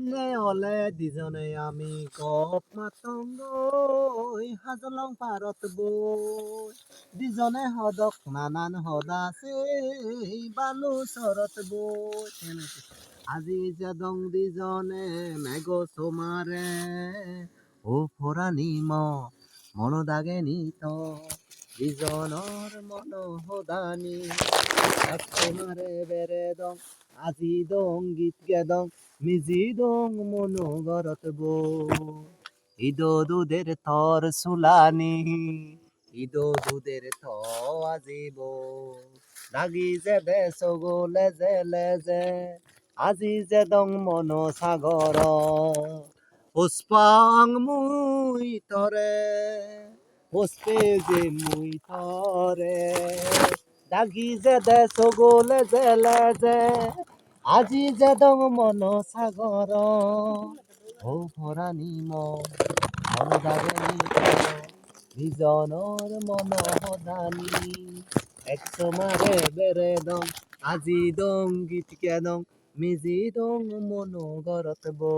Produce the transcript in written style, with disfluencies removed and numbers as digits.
ইলে হলে দিজনে আমি কপ মাতঙ্গ হাজলং পারত বই দিজনে হদক নানান হদাছে বালু চরত বই আজি যাদং দিজনে মেঘ সোমারে ও ফরানি মন দাগে নিত দিজনৰ মন হদানি এক তোমারে বেরে দং আজি দং গীত গেদং মিজি দং মনোগরত বো ইদো দুধের থর সুলানি ইদো দুধের থ আজিব লাগি যে দেশ গো লেজে লেজে আজি যে দং মন সাগর পুষ্পাং মুই তরে পুষ্পে যে মুই তরে লাগি যে দেশ গো লেজে লেজে আজি যে দং মন সাগর ও ভরানি মন দাগে বিজনৰ মন সদানি এক তোমারে বেরে দং আজি দং গীত কে দং মিজি দং মনো গরত বো